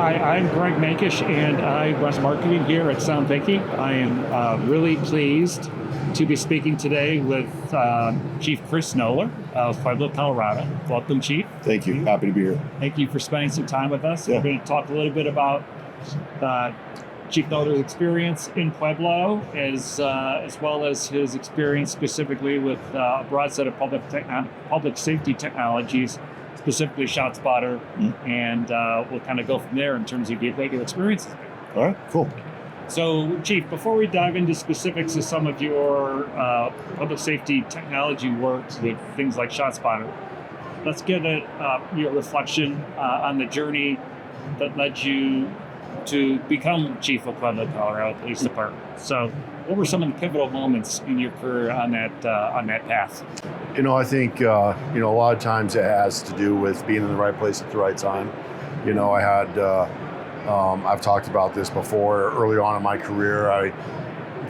Hi, I'm Greg Mankish, and I run marketing here at Sound Thinking. I am really pleased to be speaking today with Chief Chris Knoller of Pueblo, Colorado. Welcome, Chief. Thank you. Happy to be here. Thank you for spending some time with us. Yeah. We're going to talk a little bit about Chief Knoller's experience in Pueblo, as well as his experience specifically with a broad set of public safety technologies, specifically ShotSpotter, and we'll kind of go from there in terms of your regular experiences. All right, cool. So, Chief, before we dive into specifics of some of your public safety technology work with things like ShotSpotter, let's get your reflection on the journey that led you to become Chief of Pueblo, Colorado Police Department. So, what were some of the pivotal moments in your career on that path? I think a lot of times it has to do with being in the right place at the right time. I had I've talked about this before. Early on in my career, I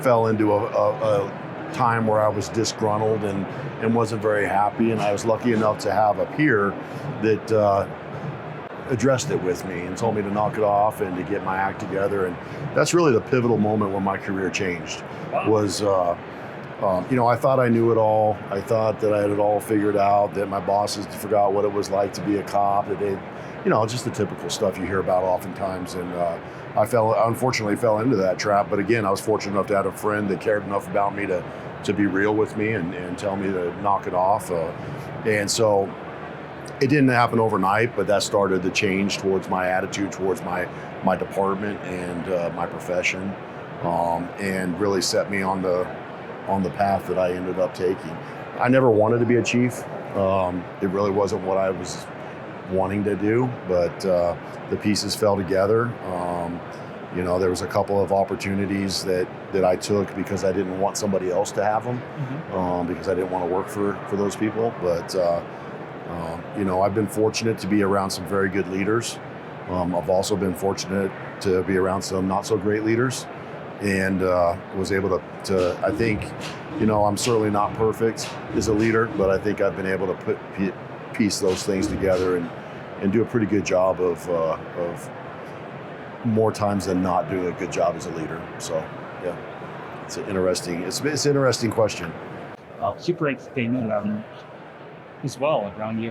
fell into a time where I was disgruntled and wasn't very happy, and I was lucky enough to have a peer that addressed it with me and told me to knock it off and to get my act together. And that's really the pivotal moment when my career changed. Was I thought I knew it all. I thought that I had it all figured out, that my bosses forgot what it was like to be a cop, that they, just the typical stuff you hear about oftentimes. And I unfortunately fell into that trap. But again, I was fortunate enough to have a friend that cared enough about me to be real with me and tell me to knock it off. And so it didn't happen overnight, but that started the change towards my attitude towards my department and my profession, and really set me on the path that I ended up taking. I never wanted to be a chief. It really wasn't what I was wanting to do, but the pieces fell together. There was a couple of opportunities that I took because I didn't want somebody else to have them, because I didn't want to work for those people. But I've been fortunate to be around some very good leaders. I've also been fortunate to be around some not so great leaders, and was able to I think, I'm certainly not perfect as a leader, but I think I've been able to piece those things together and do a pretty good job of more times than not doing a good job as a leader. So yeah, it's an interesting question. Super exciting as well around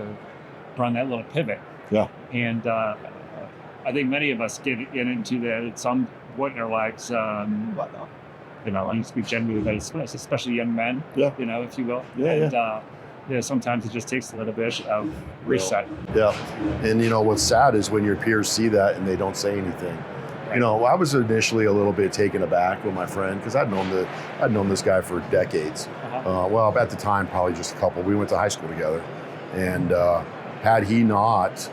that little pivot. Yeah. And I think many of us get into that at some point in our lives. I speak generally, but especially young men. Yeah. If you will. Yeah. And, sometimes it just takes a little bit of reset. Yeah. And what's sad is when your peers see that and they don't say anything. Right. I was initially a little bit taken aback with my friend because I'd known this guy for decades. Well, at the time, probably just a couple. We went to high school together, and had he not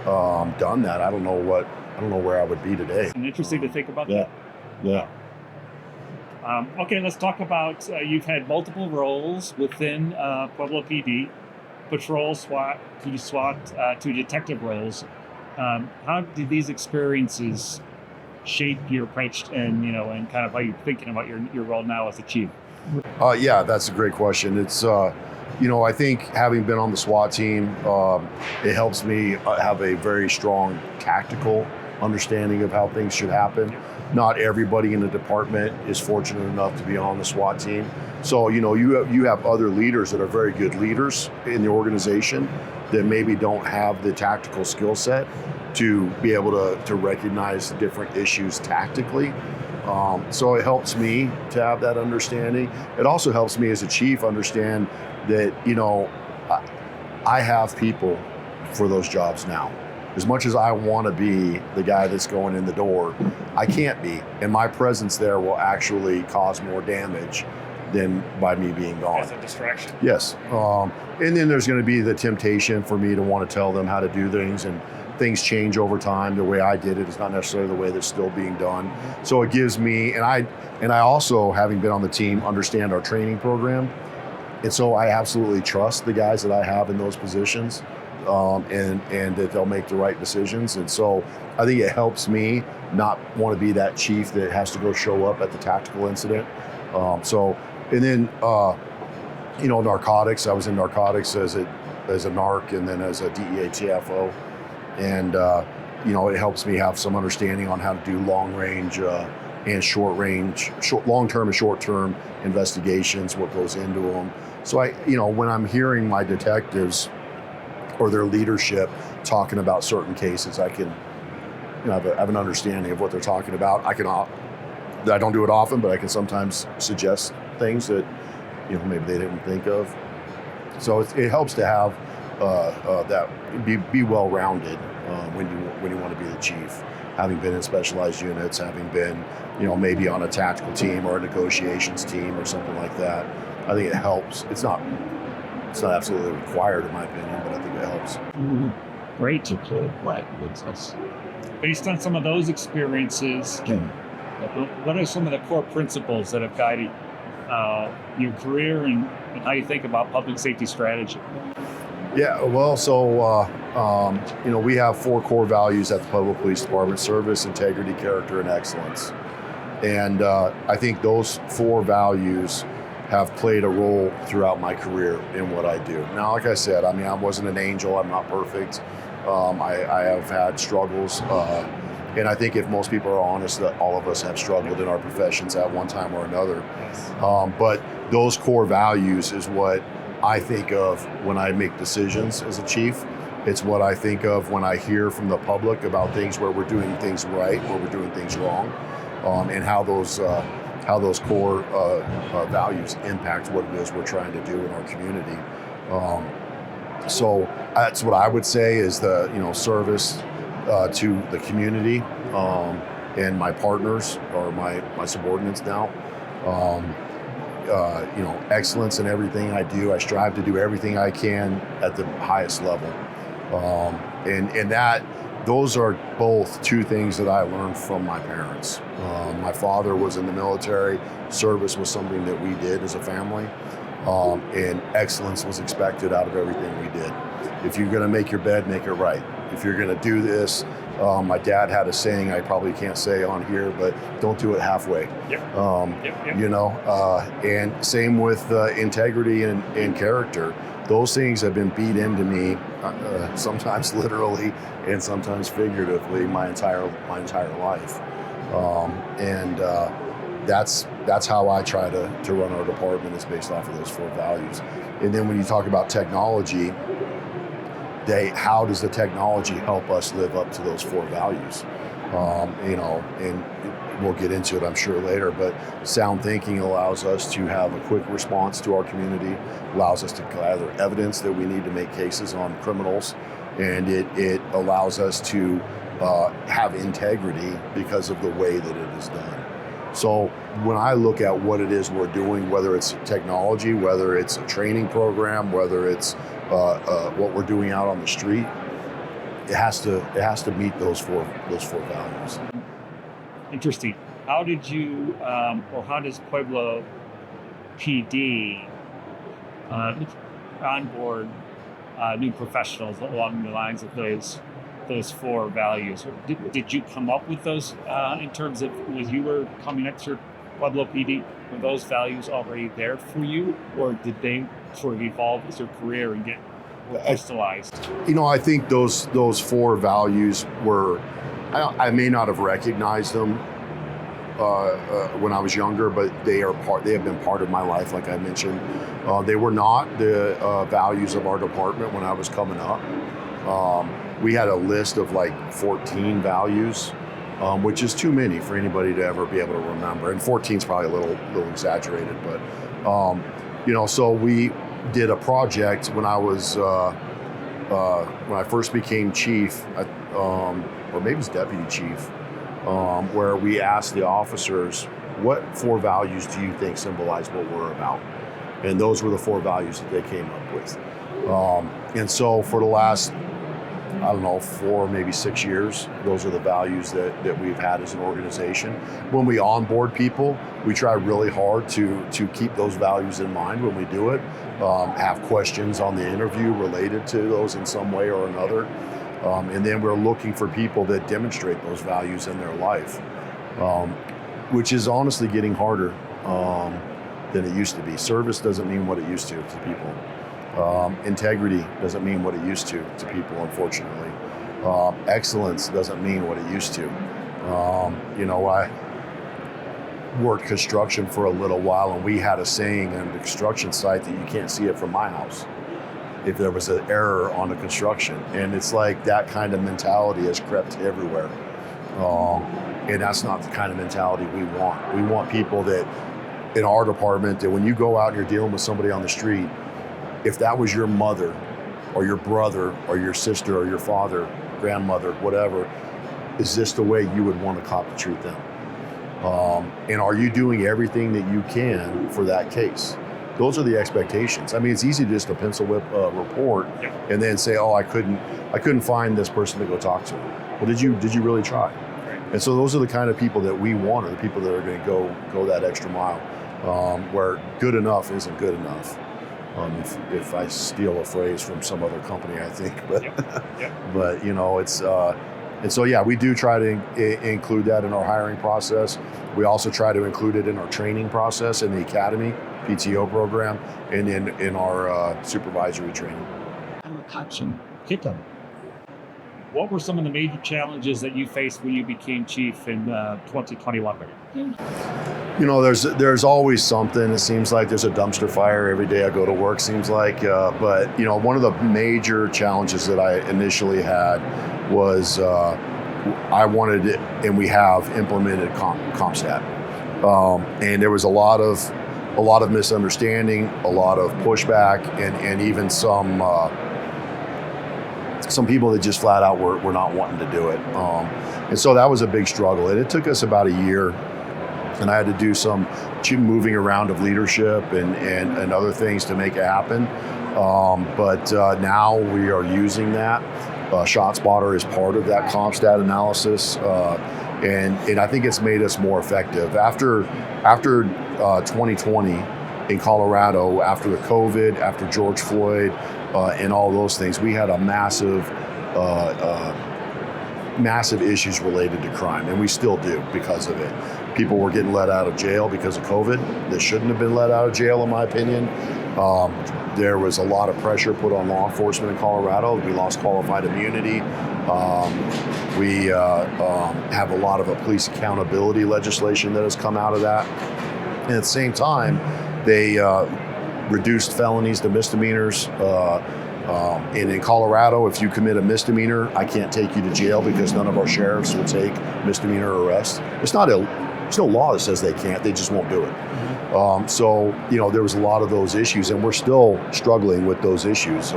done that, I don't know where I would be today. It's interesting to think about that. Yeah. Okay, let's talk about, you've had multiple roles within Pueblo PD, patrol, SWAT, to detective roles. How did these experiences shape your approach and kind of how you're thinking about your role now as a chief? Yeah, that's a great question. It's, I think having been on the SWAT team, it helps me have a very strong tactical understanding of how things should happen. Not everybody in the department is fortunate enough to be on the SWAT team. So, you have other leaders that are very good leaders in the organization that maybe don't have the tactical skill set to be able to recognize different issues tactically. So it helps me to have that understanding. It also helps me as a chief understand that, I have people for those jobs now. As much as I want to be the guy that's going in the door, I can't be. And my presence there will actually cause more damage than by me being gone. As a distraction. Yes. And then there's going to be the temptation for me to want to tell them how to do things, and things change over time. The way I did it is not necessarily the way that's still being done. So it gives me, and I also, having been on the team, understand our training program. And so I absolutely trust the guys that I have in those positions. And that they'll make the right decisions. And so I think it helps me not want to be that chief that has to go show up at the tactical incident. And then narcotics. I was in narcotics as a narc and then as a DEA TFO. And it helps me have some understanding on how to do long range and short range, long-term and short-term investigations, what goes into them. So when I'm hearing my detectives or their leadership talking about certain cases, I can have an understanding of what they're talking about. I don't do it often, but I can sometimes suggest things that maybe they didn't think of. So it helps to have that be well-rounded when you want to be the chief, having been in specialized units, having been maybe on a tactical team or a negotiations team or something like that. I think it helps. It's not absolutely required in my opinion, but I think it helps. Mm-hmm. Great. Based on some of those experiences, what are some of the core principles that have guided your career and how you think about public safety strategy? Yeah, well, so we have 4 core values at the Pueblo Police Department: service, integrity, character, and excellence. And I think those 4 values have played a role throughout my career in what I do. Now, like I said, I wasn't an angel. I'm not perfect. I have had struggles. And I think if most people are honest, that all of us have struggled in our professions at one time or another. Yes. But those core values is what I think of when I make decisions as a chief. It's what I think of when I hear from the public about things where we're doing things right, where we're doing things wrong, and how those core values impact what it is we're trying to do in our community. So that's what I would say is the service to the community and my partners or my subordinates now. Excellence in everything I do. I strive to do everything I can at the highest level. And that those are both 2 things that I learned from my parents. My father was in the military. Service was something that we did as a family. And excellence was expected out of everything we did. If you're going to make your bed, make it right. If you're going to do this, my dad had a saying I probably can't say on here, but don't do it halfway. Yep. And same with integrity and character. Those things have been beat into me, sometimes literally and sometimes figuratively, my entire life. That's how I try to run our department, is based off of those 4 values. And then when you talk about technology, how does the technology help us live up to those 4 values? And we'll get into it, I'm sure, later, but sound thinking allows us to have a quick response to our community, allows us to gather evidence that we need to make cases on criminals, and it allows us to have integrity because of the way that it is done. So when I look at what it is we're doing, whether it's technology, whether it's a training program, whether it's what we're doing out on the street, it has to meet those four values. Interesting. How did you, or how does Pueblo PD onboard new professionals along the lines of those 4 values? Did you come up with those in terms of when you were coming up through Pueblo PD? Were those values already there for you, or did they sort of evolve as your career and get crystallized? I think those 4 values were, I may not have recognized them when I was younger, but they have been part of my life, like I mentioned. They were not the values of our department when I was coming up. We had a list of like 14 values, which is too many for anybody to ever be able to remember. And 14 is probably a little exaggerated, but so we did a project when I was when I first became chief, or maybe it was deputy chief, where we asked the officers, what 4 values do you think symbolize what we're about? And those were the 4 values that they came up with. And so for the last, 4, maybe 6 years, those are the values that we've had as an organization. When we onboard people, we try really hard to keep those values in mind when we do it, have questions on the interview related to those in some way or another. And then we're looking for people that demonstrate those values in their life, which is honestly getting harder than it used to be. Service doesn't mean what it used to people. Integrity doesn't mean what it used to people, unfortunately. Excellence doesn't mean what it used to. I worked construction for a little while, and we had a saying on the construction site that you can't see it from my house if there was an error on the construction. And it's like that kind of mentality has crept everywhere. And that's not the kind of mentality we want. We want people that in our department, that when you go out and you're dealing with somebody on the street, if that was your mother or your brother or your sister or your father, grandmother, whatever, is this the way you would want a cop to treat them? And are you doing everything that you can for that case? Those are the expectations. I mean, it's easy to just to pencil whip a report and then say, "Oh, I couldn't find this person to go talk to." Well, did you really try? And so those are the kind of people that we want, are the people that are going to go that extra mile, where good enough isn't good enough. If I steal a phrase from some other company, I think, but but it's. And so, we do try to include that in our hiring process. We also try to include it in our training process in the academy, PTO program, and in our supervisory training. Action. Hit them. What were some of the major challenges that you faced when you became chief in 2021? There's always something. It seems like there's a dumpster fire every day I go to work, seems like. But one of the major challenges that I initially had was I wanted it, and we have implemented CompStat. And there was a lot of misunderstanding, a lot of pushback, and even some people that just flat out were not wanting to do it. And so that was a big struggle. And it took us about a year, and I had to do some moving around of leadership and other things to make it happen. But now we are using that. ShotSpotter is part of that CompStat analysis, and I think it's made us more effective. After 2020 in Colorado, after the COVID, after George Floyd, and all those things, we had a massive issues related to crime, and we still do because of it. People were getting let out of jail because of COVID. They shouldn't have been let out of jail, in my opinion. There was a lot of pressure put on law enforcement in Colorado. We lost qualified immunity. We have a lot of police accountability legislation that has come out of that. And at the same time, they reduced felonies to misdemeanors. And in Colorado, if you commit a misdemeanor, I can't take you to jail because none of our sheriffs will take misdemeanor arrests. There's no law that says they can't, they just won't do it. So there was a lot of those issues, and we're still struggling with those issues.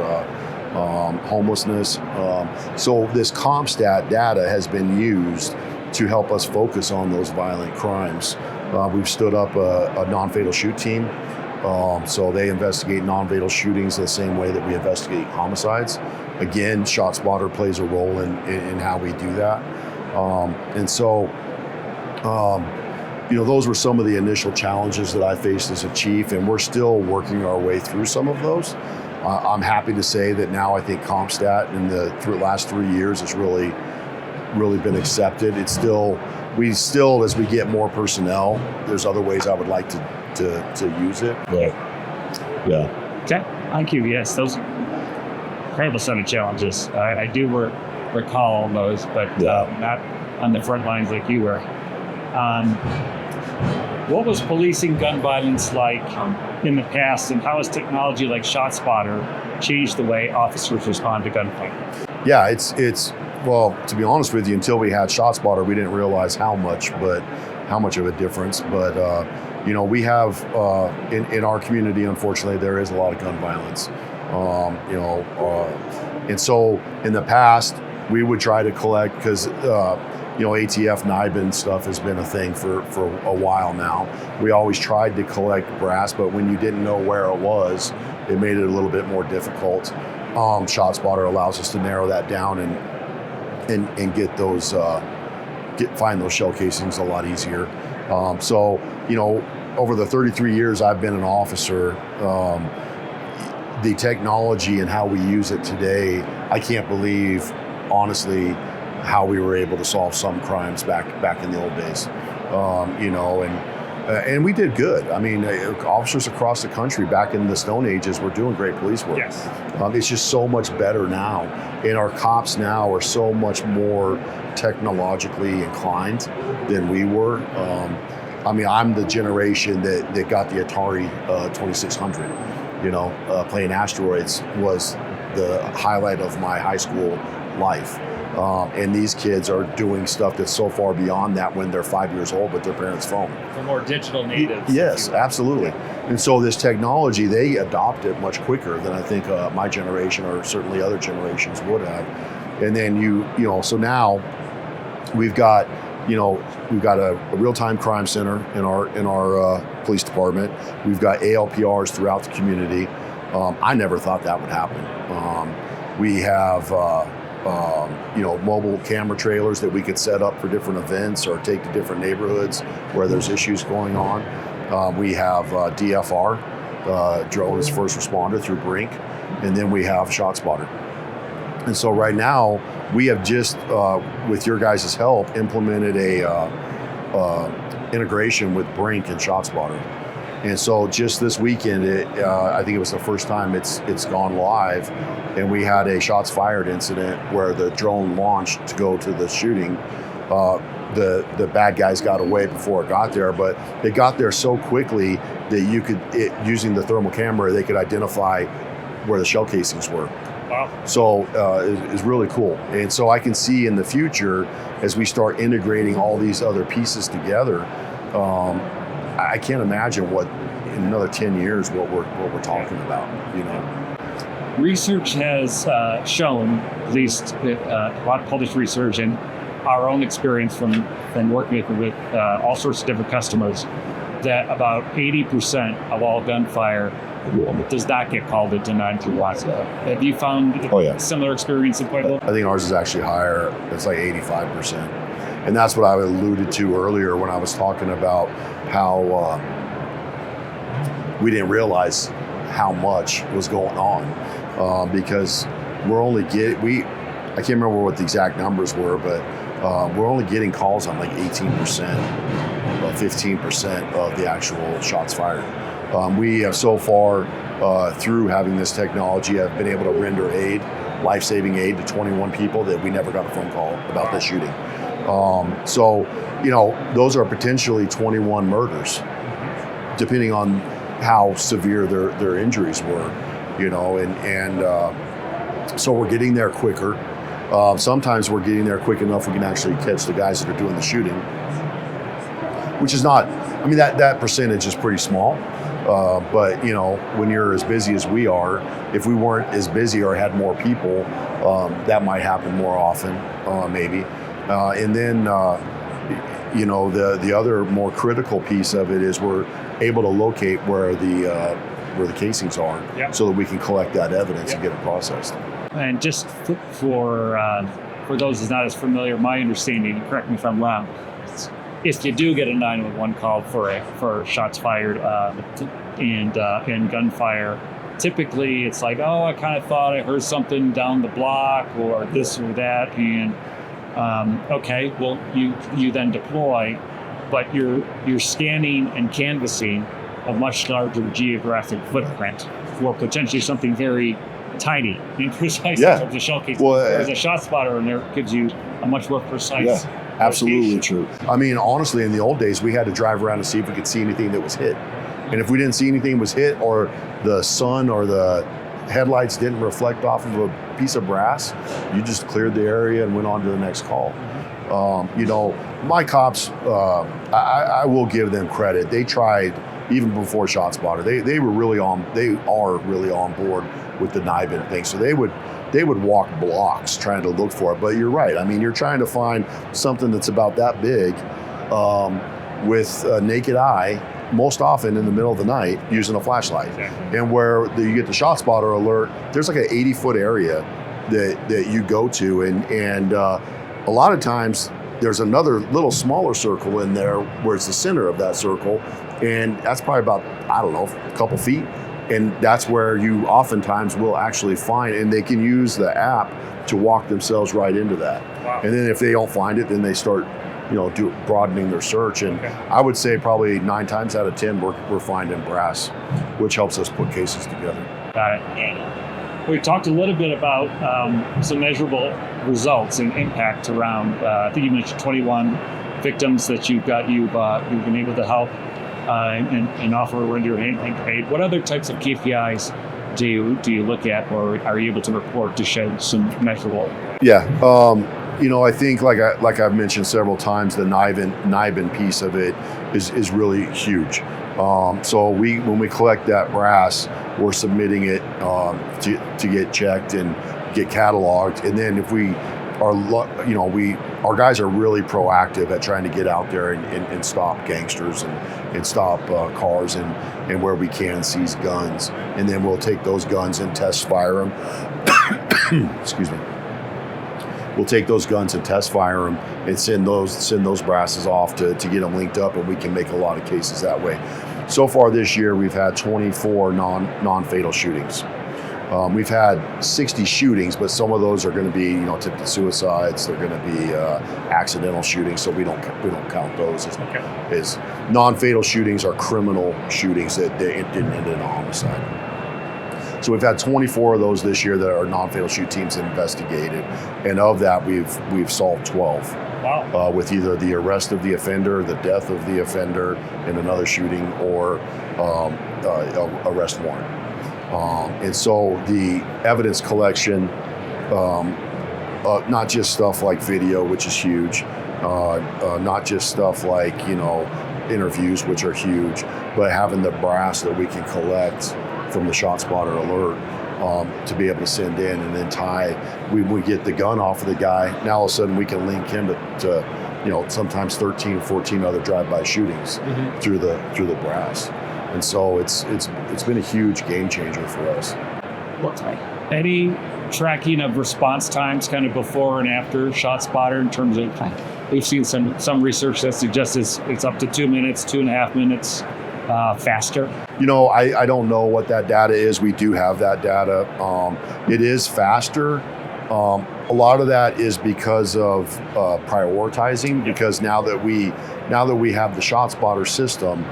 Homelessness. So this CompStat data has been used to help us focus on those violent crimes. We've stood up a non-fatal shoot team. So they investigate non-fatal shootings the same way that we investigate homicides. Again, ShotSpotter plays a role in how we do that. Those were some of the initial challenges that I faced as a chief, and we're still working our way through some of those. I'm happy to say that now I think CompStat in the last 3 years has really been accepted. We still, as we get more personnel, there's other ways I would like to use it. Yeah. Okay. Thank you. Yes, those incredible set of challenges. I do recall all those, but not on the front lines like you were. What was policing gun violence like in the past, and how has technology like ShotSpotter changed the way officers respond to gunfight? Yeah, it's well, to be honest with you, until we had ShotSpotter, we didn't realize how much of a difference. But we have in our community, unfortunately, there is a lot of gun violence. And so in the past, we would try to collect, because ATF NIBIN stuff has been a thing for a while now. We always tried to collect brass, but when you didn't know where it was, it made it a little bit more difficult. ShotSpotter allows us to narrow that down and get those find those shell casings a lot easier. Over the 33 years I've been an officer, the technology and how we use it today, I can't believe, honestly, how we were able to solve some crimes back in the old days. And we did good. I mean, officers across the country back in the Stone Ages were doing great police work. Yes. It's just so much better now. And our cops now are so much more technologically inclined than we were. I mean, I'm the generation that got the Atari 2600. Playing asteroids was the highlight of my high school life. And these kids are doing stuff that's so far beyond that when they're 5 years old with their parents' phone. The more digital natives. Yes, absolutely. And so this technology, they adopt it much quicker than I think my generation or certainly other generations would have. And then so now we've got a real-time crime center in our police department. We've got ALPRs throughout the community. I never thought that would happen. We have mobile camera trailers that we could set up for different events or take to different neighborhoods where there's issues going on. We have DFR, drone as first responder through Brink, and then we have ShotSpotter. And so right now we have just, with your guys' help, implemented a integration with Brink and ShotSpotter. And so just this weekend, I think it was the first time it's gone live, and we had a shots fired incident where the drone launched to go to the shooting. The bad guys got away before it got there, but they got there so quickly that using the thermal camera, they could identify where the shell casings were. Wow. So it's really cool. And so I can see in the future, as we start integrating all these other pieces together, I can't imagine what in another 10 years what we're talking about. Research has shown, at least a lot of published research and our own experience from working with all sorts of different customers, that about 80% of all gunfire does not get called into 911 watts. Have you found a similar experience in Pueblo? I think ours is actually higher. It's like 85%. And that's what I alluded to earlier when I was talking about how we didn't realize how much was going on because we're only I can't remember what the exact numbers were, but we're only getting calls on like 18%, 15% of the actual shots fired. We have so far, through having this technology, have been able to render life-saving aid to 21 people that we never got a phone call about this shooting. So those are potentially 21 murders, depending on how severe their injuries were, and so we're getting there quicker. Sometimes we're getting there quick enough we can actually catch the guys that are doing the shooting, which is not, that percentage is pretty small. But when you're as busy as we are, if we weren't as busy or had more people, that might happen more often, maybe. And then, the other more critical piece of it is we're able to locate where the casings are, so that we can collect that evidence and get it processed. And just for those who's not as familiar, my understanding, correct me if I'm wrong, if you do get a 911 call for shots fired and gunfire, typically it's like, I kind of thought I heard something down the block or this or that, and you then deploy, but you're scanning and canvassing a much larger geographic footprint for potentially something very tiny and precise in terms of shell casing. Whereas a shot spotter in there gives you a much more precise. Yeah, absolutely true. Honestly, in the old days, we had to drive around to see if we could see anything that was hit. And if we didn't see anything was hit, or the sun or the headlights didn't reflect off of a piece of brass, you just cleared the area and went on to the next call. My cops, I will give them credit. They tried even before ShotSpotter. They are really on board with the NIBIN thing. So they would walk blocks trying to look for it. But you're right. You're trying to find something that's about that big with a naked eye, most often in the middle of the night using a flashlight. Exactly. And where you get the ShotSpotter alert, there's like an 80-foot area that you go to, and a lot of times there's another little smaller circle in there where it's the center of that circle, and that's probably about, a couple feet. And that's where you oftentimes will actually find, and they can use the app to walk themselves right into that. Wow. And then if they don't find it, then they start broadening their search. And I would say probably 9 times out of 10 we're finding brass, which helps us put cases together. Got it. And we talked a little bit about some measurable results and impact around. I think you mentioned 21 victims that you've been able to help and offer a render handling aid. What other types of KPIs do you look at, or are you able to report to show some measurable? Yeah, I think like I've mentioned several times, the NIBIN piece of it is really huge. So when we collect that brass, we're submitting it to get checked and get cataloged, and then if we are, our guys are really proactive at trying to get out there and stop gangsters and stop cars and where we can seize guns, and then we'll take those guns and test fire them. Excuse me. We'll take those guns and test fire them and send those brasses off to get them linked up, and we can make a lot of cases that way. So far this year, we've had 24 non-fatal shootings. We've had 60 shootings, but some of those are going to be, attempted suicides. They're going to be accidental shootings, so we don't count those as non-fatal shootings. Are criminal shootings that didn't end in a homicide. So we've had 24 of those this year that our non-fatal shoot teams investigated, and of that we've solved 12. Wow. With either the arrest of the offender, the death of the offender in another shooting, or arrest warrant. And so the evidence collection, not just stuff like video, which is huge, not just stuff like interviews, which are huge, but having the brass that we can collect from the ShotSpotter alert to be able to send in, and then we get the gun off of the guy. Now all of a sudden we can link him to sometimes 13 or 14 other drive-by shootings through the brass. And so it's been a huge game changer for us. Any tracking of response times kind of before and after ShotSpotter in terms of, we've seen some research that suggests it's up to 2 minutes, 2.5 minutes faster? I don't know what that data is. We do have that data. It is faster. A lot of that is because of prioritizing, because now that we have the ShotSpotter system,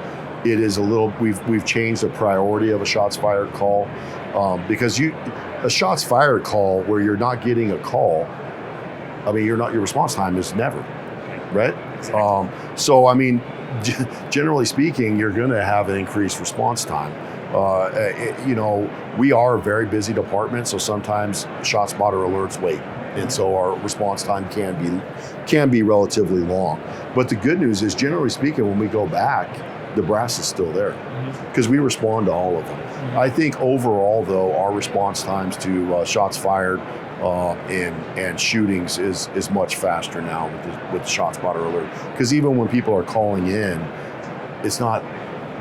it is we've changed the priority of a shots fired call, because a shots fired call where you're not getting a call, your response time is never, right? Exactly. So generally speaking, you're going to have an increased response time. We are a very busy department, so sometimes ShotSpotter alerts wait, and so our response time can be relatively long. But the good news is, generally speaking, when we go back, the brass is still there because we respond to all of them. I think overall, though, our response times to shots fired and shootings is much faster now with ShotSpotter alert. Because even when people are calling in, it's not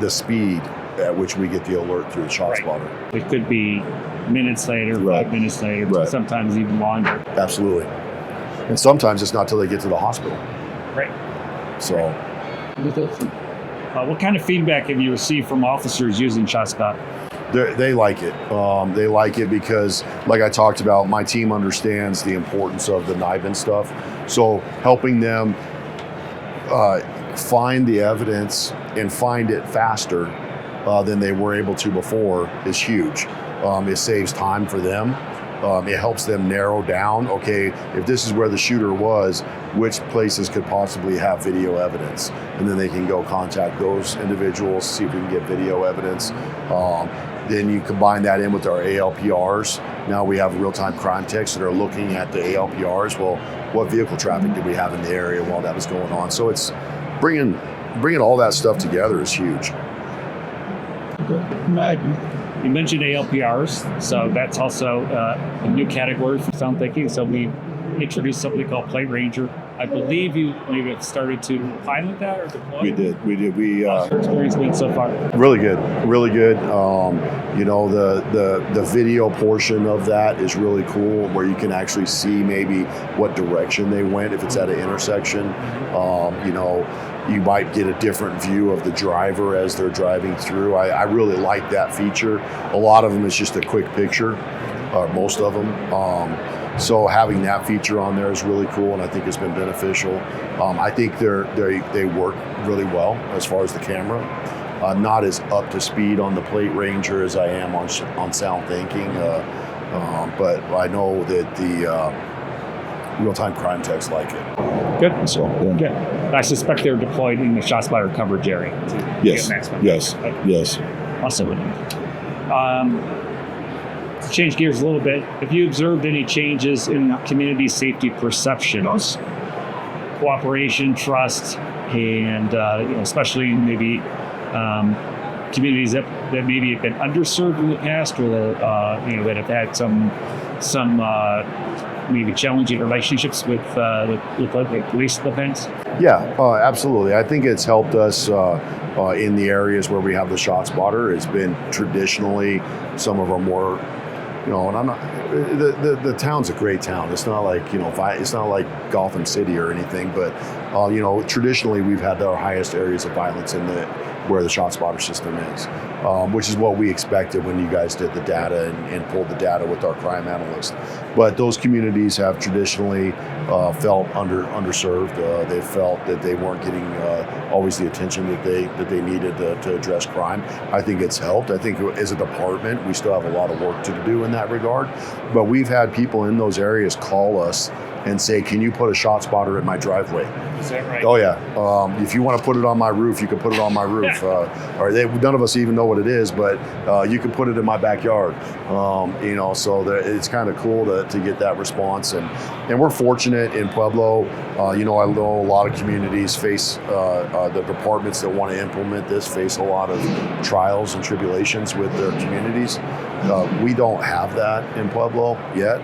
the speed at which we get the alert through the ShotSpotter. Right. It could be minutes later, 5 minutes later, sometimes even longer. Absolutely. And sometimes it's not till they get to the hospital. Right. So. What kind of feedback have you received from officers using ShotSpotter? They like it. They like it because, like I talked about, my team understands the importance of the NIBIN stuff. So helping them find the evidence and find it faster than they were able to before is huge. It saves time for them. It helps them narrow down, okay, if this is where the shooter was, which places could possibly have video evidence? And then they can go contact those individuals, see if we can get video evidence. Then you combine that in with our ALPRs. Now we have real-time crime techs that are looking at the ALPRs. Well, what vehicle traffic did we have in the area while that was going on? So it's bringing all that stuff together is huge. You mentioned ALPRs, so that's also a new category for sound thinking. So we introduced something called Plate Ranger. I believe you maybe have started to pilot that or deploy. We did. How's your experience been so far? Really good. The video portion of that is really cool, where you can actually see maybe what direction they went if it's at an intersection. You might get a different view of the driver as they're driving through. I really like that feature. A lot of them is just a quick picture, most of them. So having that feature on there is really cool, and I think it's been beneficial. I think they work really well as far as the camera. Not as up to speed on the Plate Ranger as I am on sound thinking, but I know that the real-time crime techs like it. Good. So yeah. Good. I suspect they're deployed in the ShotSpotter coverage area. Yes. Yes. Okay. Yes. Awesome. Change gears a little bit. Have you observed any changes in community safety perceptions, cooperation, trust, and especially maybe communities that maybe have been underserved in the past, or that have had some maybe challenging relationships with police defense? Yeah, absolutely. I think it's helped us in the areas where we have the ShotSpotter. It's been traditionally some of our more, and I'm not. The town's a great town. It's not like it's not like Gotham City or anything, but traditionally we've had our highest areas of violence in where the ShotSpotter system is, which is what we expected when you guys did the data and pulled the data with our crime analyst. But those communities have traditionally felt underserved. They felt that they weren't getting always the attention that they needed to address crime. I think it's helped. I think as a department, we still have a lot of work to do in that regard. But we've had people in those areas call us and say, "Can you put a ShotSpotter in my driveway?" Is that right? Oh yeah. If you want to put it on my roof, you can put it on my roof. None of us even know what it is, but you can put it in my backyard. So it's kind of cool to get that response, and we're fortunate in Pueblo. I know a lot of communities face the departments that want to implement this face a lot of trials and tribulations with their communities. We don't have that in Pueblo yet.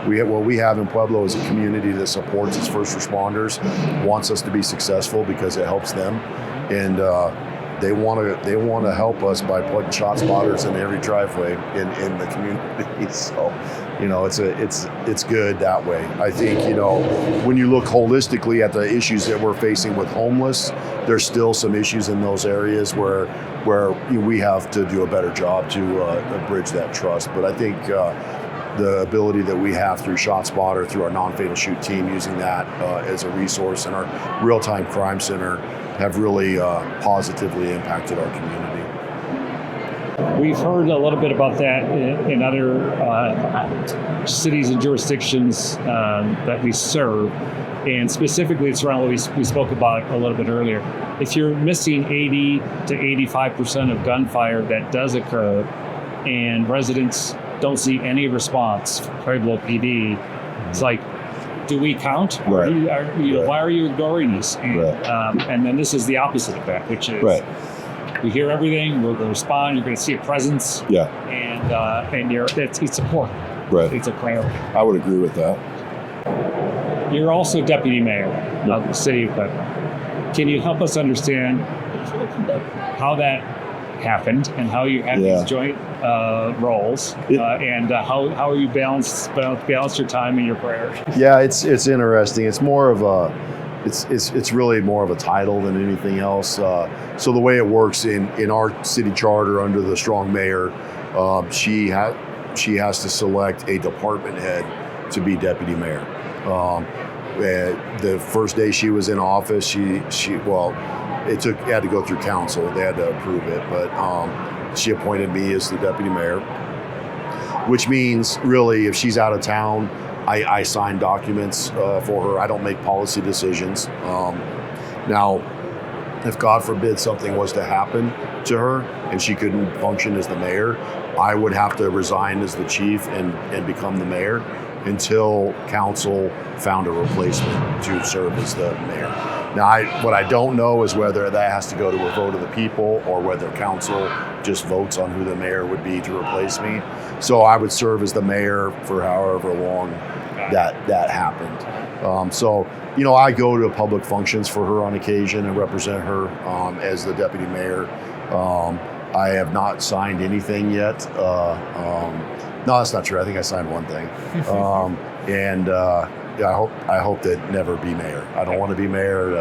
What we have in Pueblo is a community that supports its first responders, wants us to be successful because it helps them, and they want to help us by putting ShotSpotters in every driveway in the community. So, it's good that way. I think when you look holistically at the issues that we're facing with homeless, there's still some issues in those areas where we have to do a better job to bridge that trust. But I think the ability that we have through ShotSpotter, through our non-fatal shoot team, using that as a resource, and our real-time crime center have really positively impacted our community. We've heard a little bit about that in other cities and jurisdictions that we serve, and specifically it's around what we spoke about a little bit earlier. If you're missing 80 to 85% of gunfire that does occur, and residents don't see any response from Pueblo PD, it's like, do we count? Right. Why are you ignoring us? And, Right. And then this is the opposite of that, which is we hear everything, we're going to respond, you're going to see a presence, and it's important. Right. It's a priority. I would agree with that. You're also deputy mayor of the city of Pueblo. Can you help us understand how that happened and how you have these joint roles, and how you balance your time and your priorities? Yeah, it's interesting. It's more of it's really more of a title than anything else. So the way it works in our city charter under the strong mayor, she has to select a department head to be deputy mayor. The first day she was in office, she had to go through council. They had to approve it, but she appointed me as the deputy mayor, which means really if she's out of town, I sign documents for her. I don't make policy decisions. Now, if God forbid something was to happen to her and she couldn't function as the mayor, I would have to resign as the chief and become the mayor until council found a replacement to serve as the mayor. Now, what I don't know is whether that has to go to a vote of the people or whether council just votes on who the mayor would be to replace me. So I would serve as the mayor for however long that happened. I go to public functions for her on occasion and represent her as the deputy mayor. I have not signed anything yet. No, that's not true. I think I signed one thing. I hope to never be mayor. I don't want to be mayor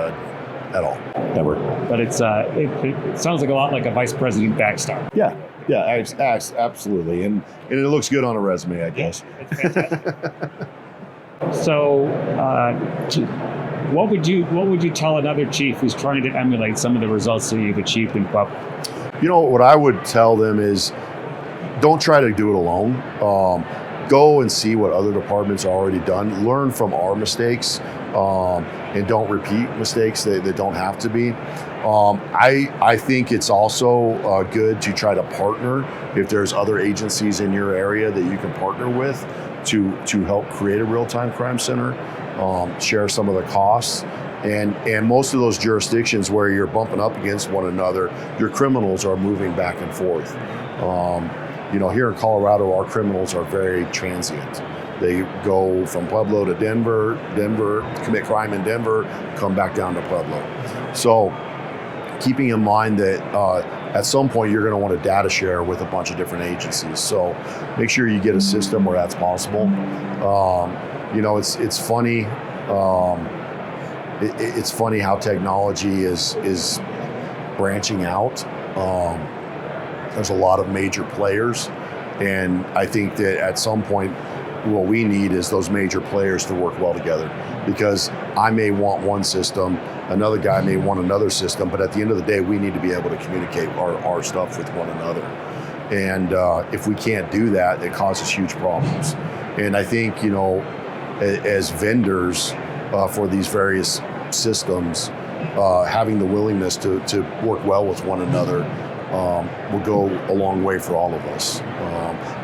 at all. Never. But it sounds like a lot like a vice president backstar. Yeah. Yeah, absolutely, and it looks good on a resume, I guess. It's fantastic. So, what would you tell another chief who's trying to emulate some of the results that you've achieved in Pueblo? What I would tell them is, don't try to do it alone. Go and see what other departments are already done. Learn from our mistakes, and don't repeat mistakes that don't have to be. I think it's also good to try to partner if there's other agencies in your area that you can partner with to help create a real-time crime center, share some of the costs. And most of those jurisdictions where you're bumping up against one another, your criminals are moving back and forth. Here in Colorado, our criminals are very transient. They go from Pueblo to Denver, commit crime in Denver, come back down to Pueblo. So keeping in mind that at some point you're going to want to data share with a bunch of different agencies. So make sure you get a system where that's possible. It's funny. It's funny how technology is branching out. There's a lot of major players, and I think that at some point what we need is those major players to work well together, because I may want one system, another guy may want another system, but at the end of the day we need to be able to communicate our stuff with one another. And if we can't do that, it causes huge problems. And I think, as vendors for these various systems, having the willingness to work well with one another will go a long way for all of us.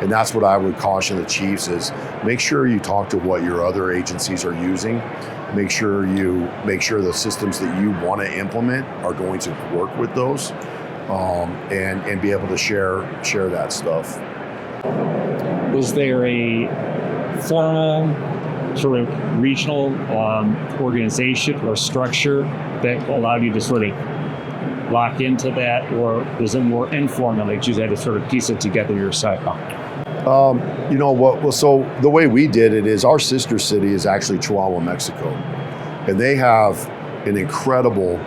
And that's what I would caution the chiefs is, make sure you talk to what your other agencies are using. Make sure the systems that you want to implement are going to work with those, and be able to share that stuff. Was there a formal sort of regional organization or structure that allowed you to sort of lock into that, or was it more informal that you had to sort of piece it together yourself? So the way we did it is, our sister city is actually Chihuahua, Mexico, and they have an incredible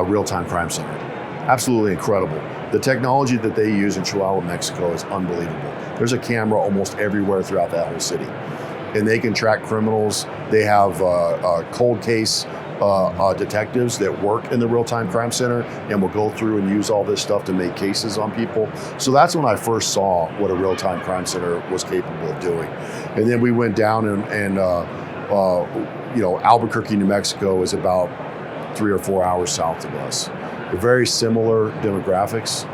real-time crime center. Absolutely incredible. The technology that they use in Chihuahua, Mexico is unbelievable. There's a camera almost everywhere throughout that whole city, and they can track criminals. They have cold case detectives that work in the real-time crime center and will go through and use all this stuff to make cases on people. So that's when I first saw what a real-time crime center was capable of doing. And then we went down and Albuquerque, New Mexico is about 3 or 4 hours south of us. Very similar demographics,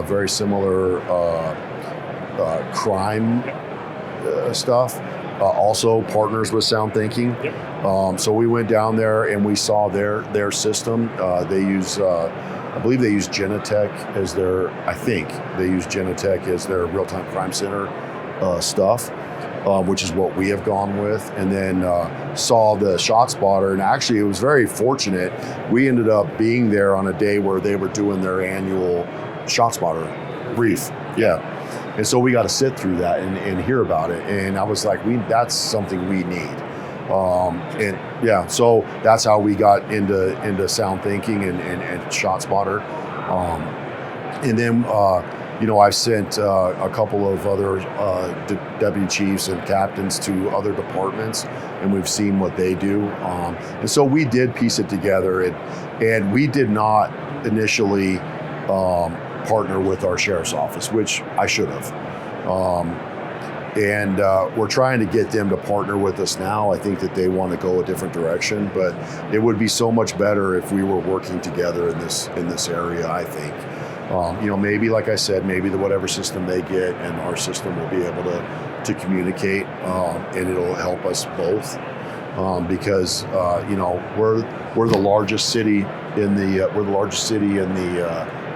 very similar crime stuff. Also partners with Sound Thinking. Yep. So we went down there and we saw their system. They use, I believe they use Genetech as their real-time crime center stuff, which is what we have gone with. And then saw the ShotSpotter, and actually it was very fortunate. We ended up being there on a day where they were doing their annual ShotSpotter brief. Yeah. And so we got to sit through that and hear about it. And I was like, that's something we need. So that's how we got into Sound Thinking and ShotSpotter. And then, I've sent a couple of other deputy chiefs and captains to other departments, and we've seen what they do. And so we did piece it together, and we did not initially partner with our sheriff's office, which I should have. We're trying to get them to partner with us now. I think that they want to go a different direction, but it would be so much better if we were working together in this area, I think. Maybe, like I said, maybe whatever system they get and our system will be able to communicate, and it'll help us both. Because we're the largest city in the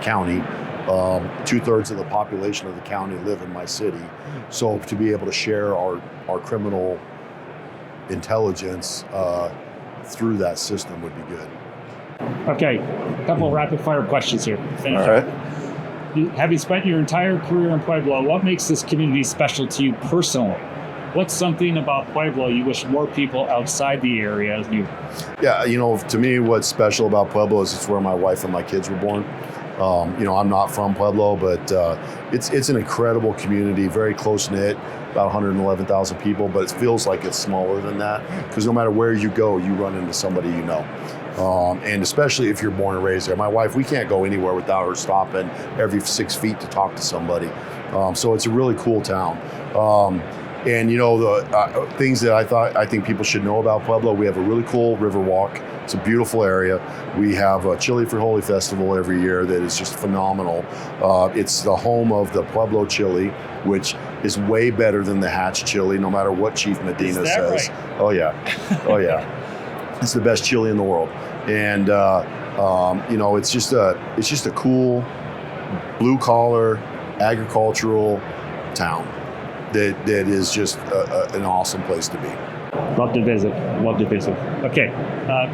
county. 2/3 of the population of the county live in my city. So to be able to share our criminal intelligence through that system would be good. Okay, a couple of rapid fire questions here. All right. Having spent your entire career in Pueblo, what makes this community special to you personally? What's something about Pueblo you wish more people outside the area knew? Yeah, to me, what's special about Pueblo is it's where my wife and my kids were born. I'm not from Pueblo, but it's an incredible community, very close knit, about 111,000 people, but it feels like it's smaller than that because no matter where you go, you run into somebody you know. And especially if you're born and raised there. My wife, we can't go anywhere without her stopping every 6 feet to talk to somebody. So it's a really cool town. And the things that I think people should know about Pueblo, we have a really cool river walk. It's a beautiful area. We have a Chili for Holy festival every year that is just phenomenal. It's the home of the Pueblo chili, which is way better than the Hatch chili, no matter what Chief Medina says. Right? Oh yeah. It's the best chili in the world. And it's just a cool blue collar agricultural town that is just an awesome place to be. Love to visit. Okay,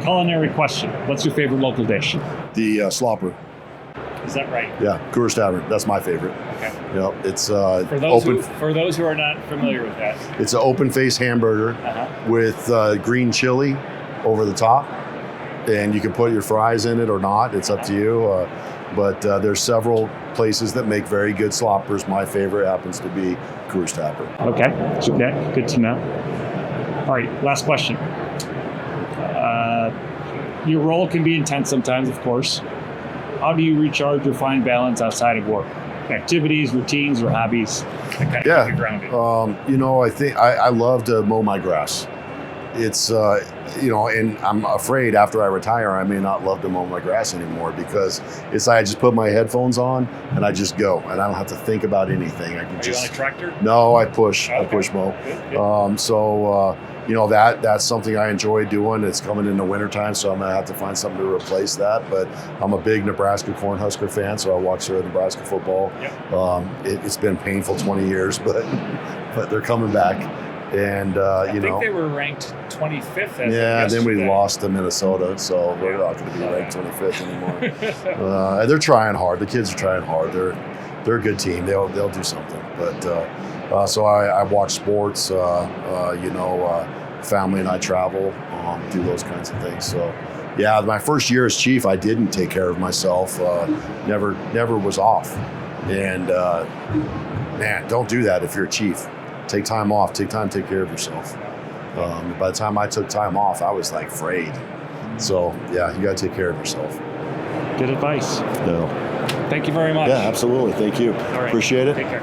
culinary question. What's your favorite local dish? The slopper. Is that right? Yeah, Coors Tavern. That's my favorite. Okay. It's for those who are not familiar with that. It's an open face hamburger with green chili over the top, and you can put your fries in it or not. It's up to you. But there's several places that make very good sloppers. My favorite happens to be Coors Tavern. Okay, good to know. All right, last question. Your role can be intense sometimes, of course. How do you recharge or find balance outside of work? Activities, routines, or hobbies that kind of keep you grounded? I think I love to mow my grass. It's, and I'm afraid after I retire, I may not love to mow my grass anymore because it's like I just put my headphones on and I just go and I don't have to think about anything. I can Are you on a tractor? No, I push. Okay. I push mow. Good. That's something I enjoy doing. It's coming into wintertime, so I'm going to have to find something to replace that. But I'm a big Nebraska Cornhusker fan, so I watch Nebraska football. Yep. It's been painful 20 years, but they're coming back. And I think they were ranked 25th. And then we lost to Minnesota, so we're not going to be ranked 25th anymore. They're trying hard. The kids are trying hard. They're a good team. They'll do something. But so I watch sports. Family and I travel, do those kinds of things. So yeah, my first year as chief, I didn't take care of myself. Never was off. And man, don't do that if you're a chief. Take time off. Take time to take care of yourself. By the time I took time off, I was like frayed. So yeah, you got to take care of yourself. Good advice. No. Thank you very much. Yeah, absolutely. Thank you. All right. Appreciate it. Take care.